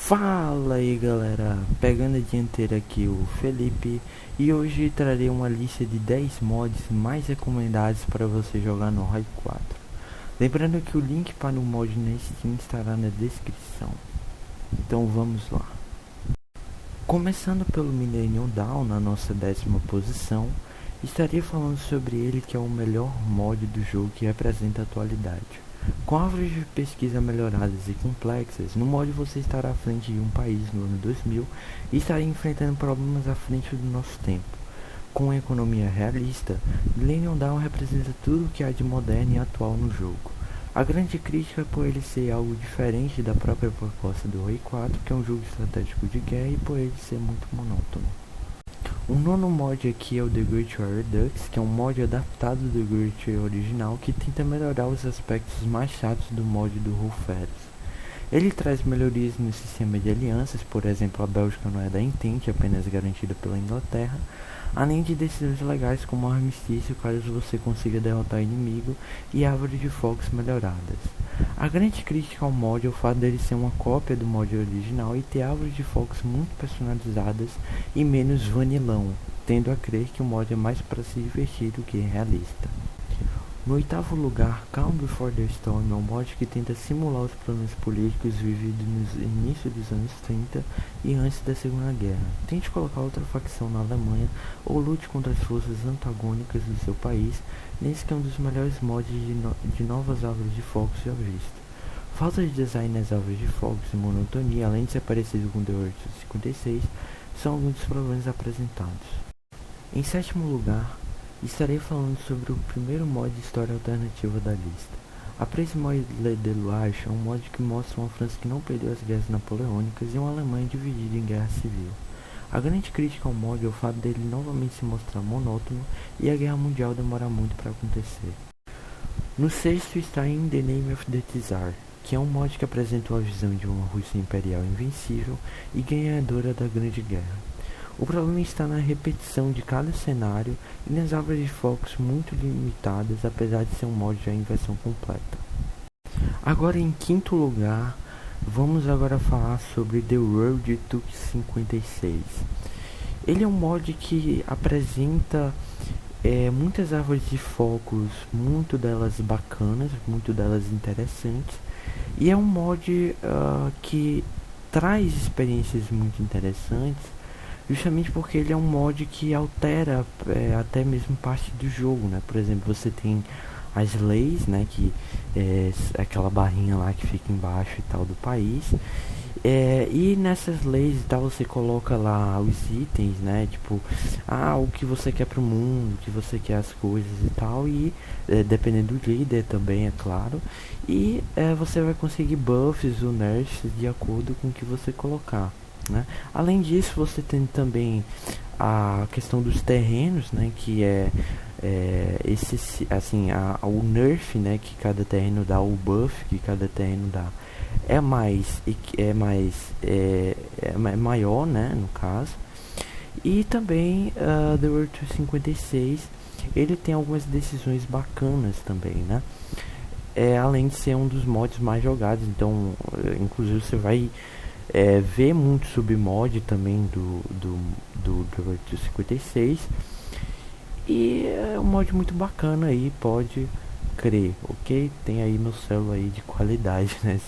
Fala aí galera, pegando a dianteira aqui o Felipe e hoje trarei uma lista de 10 mods mais recomendados para você jogar no RAI 4. Lembrando que o link para o mod na Steam estará na descrição. Então vamos lá. Começando pelo Millennium Dawn na nossa 10ª posição, estaria falando sobre ele, que é o melhor mod do jogo que representa a atualidade. Com árvores de pesquisa melhoradas e complexas, no mod você estará à frente de um país no ano 2000 e estará enfrentando problemas à frente do nosso tempo. Com uma economia realista, Millennium Dawn representa tudo o que há de moderno e atual no jogo. A grande crítica é por ele ser algo diferente da própria proposta do RAI 4, que é um jogo estratégico de guerra, e por ele ser muito monótono. O nono mod aqui é o The Great War Redux, que é um mod adaptado do Great War original que tenta melhorar os aspectos mais chatos do mod do Rolferes. Ele traz melhorias no sistema de alianças, por exemplo, a Bélgica não é da Entente, apenas garantida pela Inglaterra, além de decisões legais como o armistício caso você consiga derrotar o inimigo e árvore de focos melhoradas. A grande crítica ao mod é o fato dele ser uma cópia do mod original e ter árvores de focos muito personalizadas e menos vanilão, tendo a crer que o mod é mais para se divertir do que realista. No oitavo lugar, Calm Before the Storm é um mod que tenta simular os problemas políticos vividos no início dos anos 30 e antes da Segunda Guerra. Tente colocar outra facção na Alemanha ou lute contra as forças antagônicas do seu país, nesse que é um dos melhores mods de novas árvores de focos já visto. Falta de design nas árvores de focos e monotonia, além de ser parecido com The Earth 56, são alguns dos problemas apresentados. Em sétimo lugar, estarei falando sobre o primeiro mod de história alternativa da lista. A Prise Mod de Luage é um mod que mostra uma França que não perdeu as guerras napoleônicas e uma Alemanha dividida em guerra civil. A grande crítica ao mod é o fato dele novamente se mostrar monótono e a guerra mundial demorar muito para acontecer. No sexto está In the Name of the Tsar, que é um mod que apresenta uma visão de uma Rússia imperial invencível e ganhadora da Grande Guerra. O problema está na repetição de cada cenário e nas árvores de focos muito limitadas, apesar de ser um mod já em versão completa. Agora, em quinto lugar, vamos agora falar sobre The World 256. Ele é um mod que apresenta muitas árvores de focos, muito delas bacanas, muito delas interessantes, e é um mod que traz experiências muito interessantes, justamente porque ele é um mod que altera até mesmo parte do jogo, né? Por exemplo, você tem as leis, né? Que é aquela barrinha lá que fica embaixo e tal do país. E nessas leis e tal você coloca lá os itens, né? Tipo, o que você quer pro mundo, o que você quer as coisas e tal. E dependendo do líder também, é claro. E você vai conseguir buffs ou nerfs de acordo com o que você colocar, né? Além disso, você tem também a questão dos terrenos, né, que o nerf, né, que cada terreno dá, o buff que cada terreno dá é maior, né, no caso. E também The World 56, ele tem algumas decisões bacanas também, né? Além de ser um dos mods mais jogados, então inclusive você vai ver muito submod também do World 56, e é um mod muito bacana aí, pode crer, ok? Tem aí meu selo aí de qualidade, né?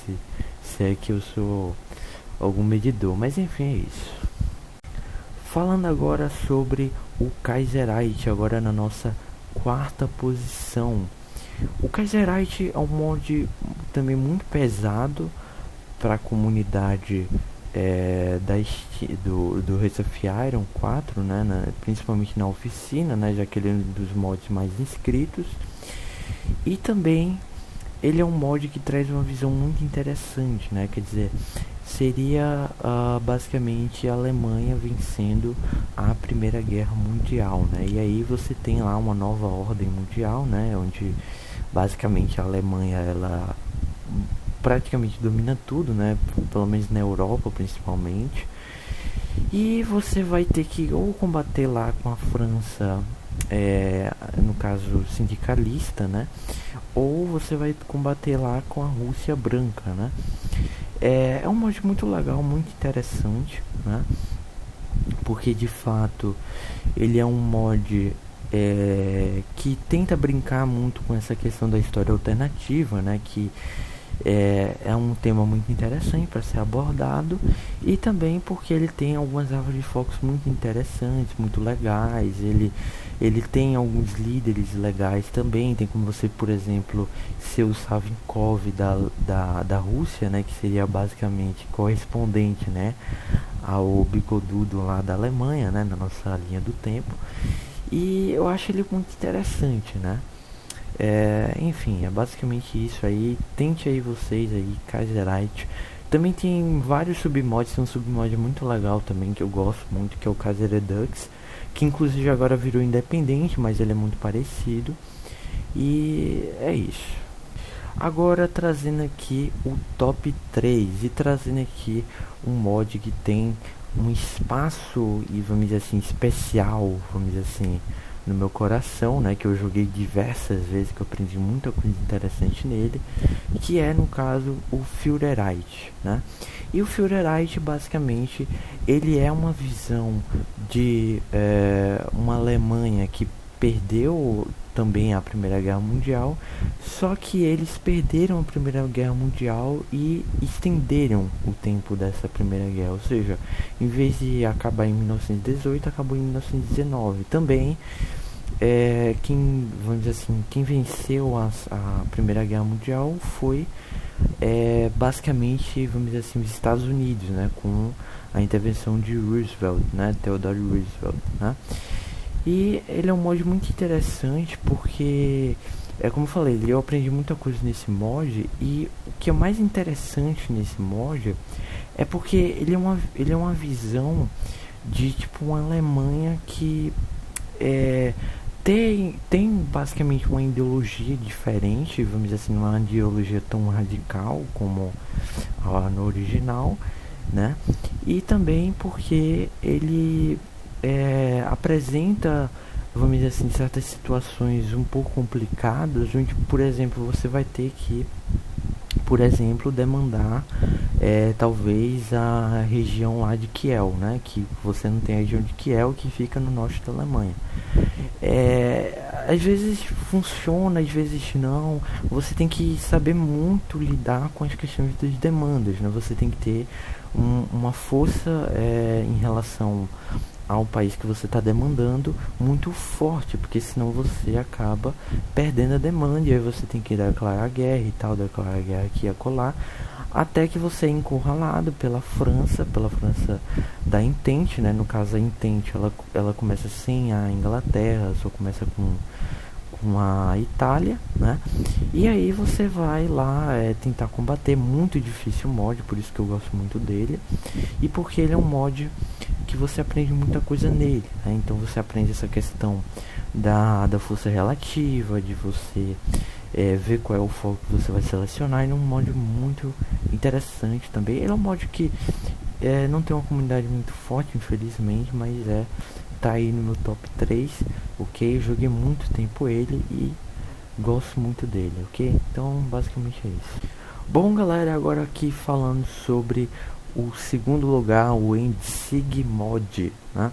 Se é que eu sou algum medidor, mas enfim, é isso. Falando agora sobre o Kaiserite, agora na nossa quarta posição. O Kaiserite é um mod também muito pesado para a comunidade do Hearts of Iron 4, né, principalmente na oficina, né, já que ele é um dos mods mais inscritos. E também ele é um mod que traz uma visão muito interessante, né, quer dizer, seria basicamente a Alemanha vencendo a Primeira Guerra Mundial, né, e aí você tem lá uma nova ordem mundial, né, onde basicamente a Alemanha ela praticamente domina tudo, né? Pelo menos na Europa, principalmente. E você vai ter que ou combater lá com a França, no caso sindicalista, né? Ou você vai combater lá com a Rússia branca, né? É um mod muito legal, muito interessante, né? Porque de fato ele é um mod que tenta brincar muito com essa questão da história alternativa, né? Que é um tema muito interessante para ser abordado, e também porque ele tem algumas árvores de focos muito interessantes, muito legais. Ele tem alguns líderes legais também. Tem como você, por exemplo, ser o Savinkov da Rússia, né, que seria basicamente correspondente, né, ao Bigodudo lá da Alemanha, né, na nossa linha do tempo. E eu acho ele muito interessante, né? Enfim, é basicamente isso aí. Tente aí vocês aí, Kaiserite. Também tem vários submods, tem um submod muito legal também que eu gosto muito, que é o Kaiser Redux, que inclusive agora virou independente, mas ele é muito parecido. E é isso. Agora trazendo aqui o top 3 e trazendo aqui um mod que tem um espaço e vamos dizer assim especial, vamos dizer assim, no meu coração, né, que eu joguei diversas vezes, que eu aprendi muita coisa interessante nele, que é no caso o Führerite, né? E o Führerite basicamente ele é uma visão de uma Alemanha que perdeu também a Primeira Guerra Mundial, só que eles perderam a Primeira Guerra Mundial e estenderam o tempo dessa Primeira Guerra, ou seja, em vez de acabar em 1918, acabou em 1919. Também vamos dizer assim, quem venceu a Primeira Guerra Mundial foi basicamente, vamos dizer assim, os Estados Unidos, né, com a intervenção de Roosevelt, né, Theodore Roosevelt, né. E ele é um mod muito interessante porque, como eu falei, eu aprendi muita coisa nesse mod. E o que é mais interessante nesse mod é porque ele é uma visão de tipo uma Alemanha que tem basicamente uma ideologia diferente, vamos dizer assim, uma ideologia tão radical como a no original, né? E também porque ele apresenta, vamos dizer assim, certas situações um pouco complicadas, onde, por exemplo, você vai ter que, por exemplo, demandar talvez a região lá de Kiel, né? Que você não tem a região de Kiel, que fica no norte da Alemanha. Às vezes funciona, às vezes não. Você tem que saber muito lidar com as questões das demandas, né? Você tem que ter uma força em relação ao país que você está demandando muito forte, porque senão você acaba perdendo a demanda, e aí você tem que declarar guerra e tal, declarar guerra aqui e acolá, até que você é encurralado pela França da Entente, né? No caso, a Entente ela começa sem a Inglaterra, só começa com a Itália, né? E aí você vai lá tentar combater. Muito difícil o mod, por isso que eu gosto muito dele, e porque ele é um mod que você aprende muita coisa nele, né? Então você aprende essa questão da força relativa, de você ver qual é o foco que você vai selecionar. E é um mod muito interessante também. Ele é um mod que não tem uma comunidade muito forte, infelizmente, mas tá aí no meu top 3, ok? Eu joguei muito tempo ele e gosto muito dele, ok? Então basicamente é isso. Bom, galera, agora aqui falando sobre o segundo lugar, o Endsig Mod, né?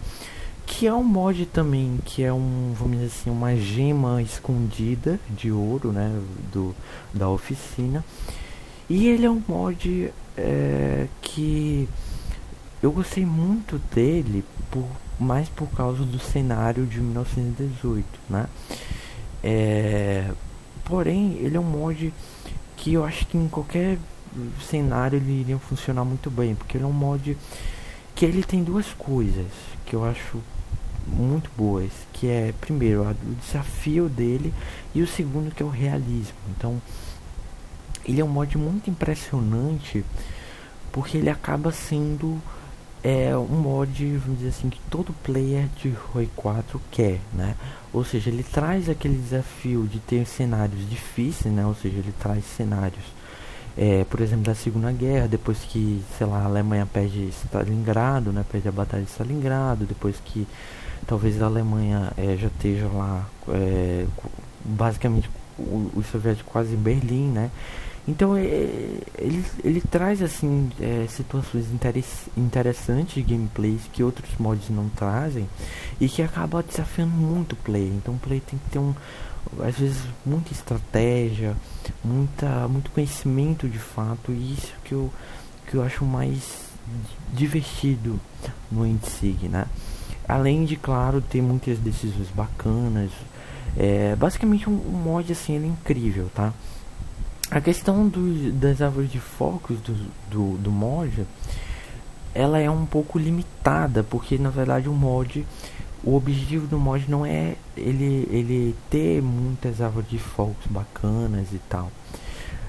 Que é um mod também, que é vamos dizer assim, uma gema escondida de ouro, né? Da oficina. E ele é um mod que eu gostei muito dele, mais por causa do cenário de 1918, né? Porém, ele é um mod que eu acho que em qualquer cenário ele iria funcionar muito bem, porque ele é um mod que ele tem duas coisas que eu acho muito boas, que é, primeiro, o desafio dele, e o segundo, que é o realismo. Então ele é um mod muito impressionante, porque ele acaba sendo um mod, vamos dizer assim, que todo player de ROI 4 quer, né? Ou seja, ele traz aquele desafio de ter cenários difíceis, né? Ou seja, ele traz cenários, por exemplo, da Segunda Guerra, depois que, sei lá, a Alemanha perde Stalingrado, né? Perde a Batalha de Stalingrado, depois que talvez a Alemanha já esteja lá, basicamente os soviéticos quase em Berlim, né? Então ele traz assim situações interessantes de gameplays que outros mods não trazem e que acaba desafiando muito o player. Então o player tem que ter às vezes muita estratégia, muito conhecimento de fato, e isso que eu acho mais divertido no Intsig, né? Além de, claro, ter muitas decisões bacanas. Basicamente um mod assim, ele é incrível, tá? A questão das árvores de focos do mod, ela é um pouco limitada, porque na verdade o objetivo do mod não é ele ter muitas árvores de focos bacanas e tal.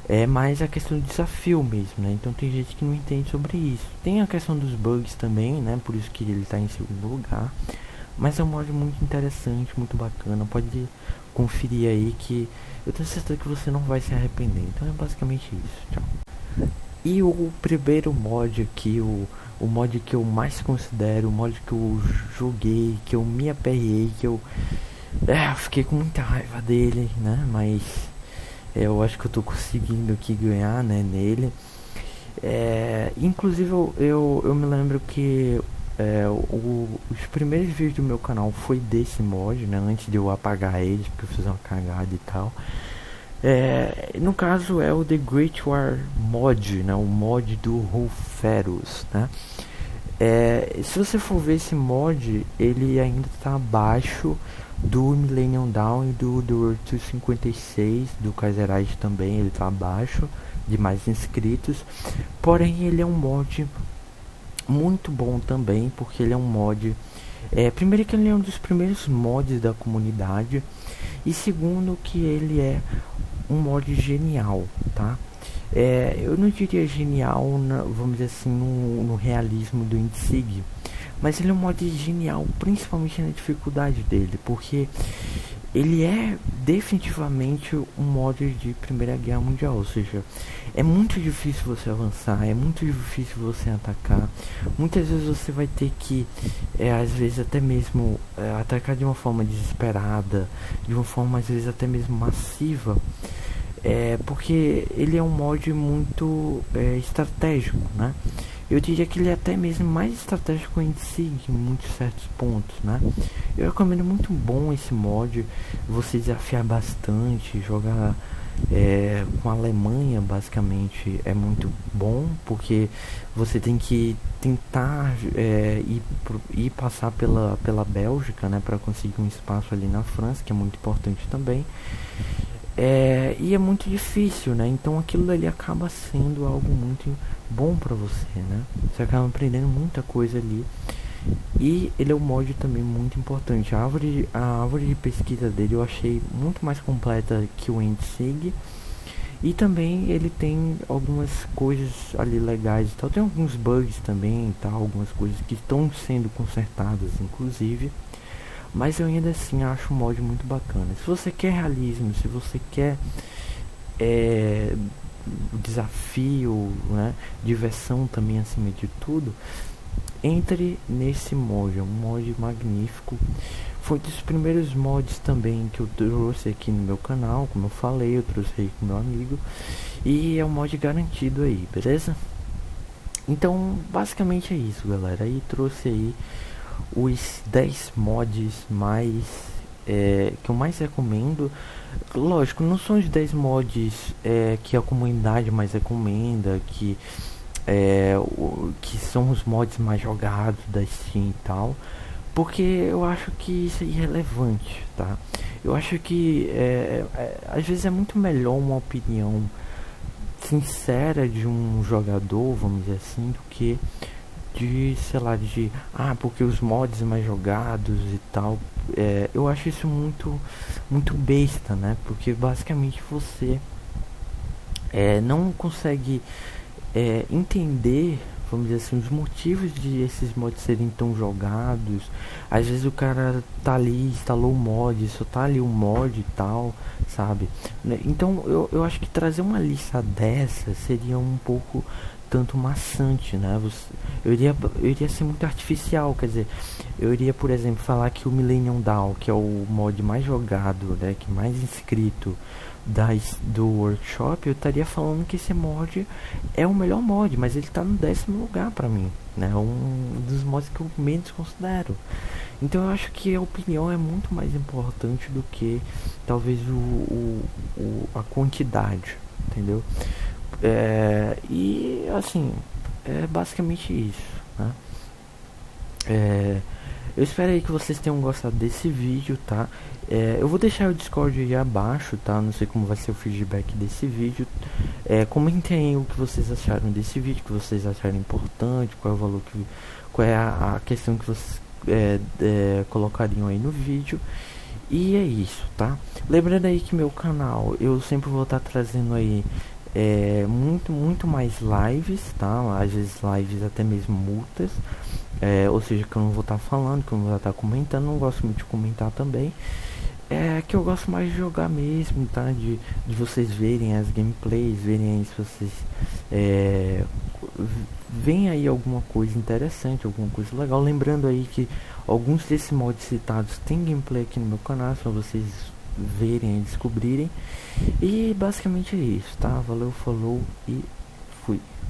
É mais a questão do desafio mesmo, né? Então tem gente que não entende sobre isso. Tem a questão dos bugs também, né? Por isso que ele está em segundo lugar. Mas é um mod muito interessante, muito bacana. Pode conferir aí que eu tenho certeza que você não vai se arrepender. Então é basicamente isso. Tchau. E o primeiro mod aqui, o mod que eu mais considero, o mod que eu joguei, que eu me aperrei, que eu fiquei com muita raiva dele, né? Mas eu acho que eu tô conseguindo aqui ganhar, né, nele. Inclusive eu me lembro que os primeiros vídeos do meu canal foi desse mod, né? Antes de eu apagar eles, porque eu fiz uma cagada e tal. No caso é o The Great War Mod, né? O mod do Rulferus, né? Se você for ver esse mod, ele ainda está abaixo do Millennium Dawn e do The World 256, do Kaiserreich também, ele está abaixo de mais inscritos. Porém, ele é um mod muito bom também, porque ele é um mod... primeiro que ele é um dos primeiros mods da comunidade, e segundo que ele é um mod genial, tá? Eu não diria genial, vamos dizer assim, no realismo do Intsig, mas ele é um mod genial, principalmente na dificuldade dele, porque ele é definitivamente um mod de Primeira Guerra Mundial, ou seja, é muito difícil você avançar, é muito difícil você atacar. Muitas vezes você vai ter que, às vezes até mesmo atacar de uma forma desesperada, de uma forma às vezes até mesmo massiva, porque ele é um mod muito estratégico, né? Eu diria que ele é até mesmo mais estratégico em si, em muitos certos pontos, né? Eu recomendo muito bom esse mod, você desafiar bastante, jogar com a Alemanha basicamente é muito bom, porque você tem que tentar ir passar pela Bélgica, né, para conseguir um espaço ali na França, que é muito importante também. E é muito difícil, né? Então aquilo ali acaba sendo algo muito bom pra você, né? Você acaba aprendendo muita coisa ali. E ele é um mod também muito importante. A árvore de pesquisa dele eu achei muito mais completa que o Intsig. E também ele tem algumas coisas ali legais e tal. Tem alguns bugs também e tal, algumas coisas que estão sendo consertadas, inclusive. Mas eu ainda assim acho o mod muito bacana. Se você quer realismo, se você quer desafio, né, diversão também acima de tudo, entre nesse mod, é um mod magnífico. Foi dos primeiros mods também que eu trouxe aqui no meu canal, como eu falei, eu trouxe aí com meu amigo. E é um mod garantido aí, beleza? Então basicamente é isso, galera. Aí trouxe aí os 10 mods mais que eu mais recomendo. Lógico, não são os 10 mods que a comunidade mais recomenda, que são os mods mais jogados da Steam e tal, porque eu acho que isso é irrelevante, tá? Eu acho que às vezes é muito melhor uma opinião sincera de um jogador, vamos dizer assim, do que sei lá, porque os mods mais jogados e tal. Eu acho isso muito besta, né? Porque basicamente você não consegue entender, vamos dizer assim, os motivos de esses mods serem tão jogados. Às vezes o cara tá ali, instalou o mod, só tá ali o mod e tal, sabe? Então eu acho que trazer uma lista dessa seria um pouco tanto maçante, né? eu iria ser muito artificial, quer dizer, eu iria, por exemplo, falar que o Millennium Down, que é o mod mais jogado, né, que mais inscrito do workshop, eu estaria falando que esse mod é o melhor mod, mas ele está no 10º lugar pra mim, né, um dos mods que eu menos considero. Então eu acho que a opinião é muito mais importante do que talvez a quantidade, entendeu? E assim, é basicamente isso, né? Eu espero aí que vocês tenham gostado desse vídeo, tá? Eu vou deixar o Discord aí abaixo, tá? Não sei como vai ser o feedback desse vídeo. Comentem aí o que vocês acharam desse vídeo, o que vocês acharam importante, qual é o valor qual é a questão que vocês colocariam aí no vídeo. E é isso, tá? Lembrando aí que meu canal, eu sempre vou estar trazendo aí muito mais lives, tá? Às vezes lives até mesmo multas, ou seja, que eu não vou estar falando, que eu não vou estar comentando, não gosto muito de comentar também. Que eu gosto mais de jogar mesmo, tá? De vocês verem as gameplays, verem aí se vocês veem aí alguma coisa interessante, alguma coisa legal. Lembrando aí que alguns desses mods citados tem gameplay aqui no meu canal, só vocês verem e descobrirem. E basicamente é isso, tá? Valeu, falou e fui.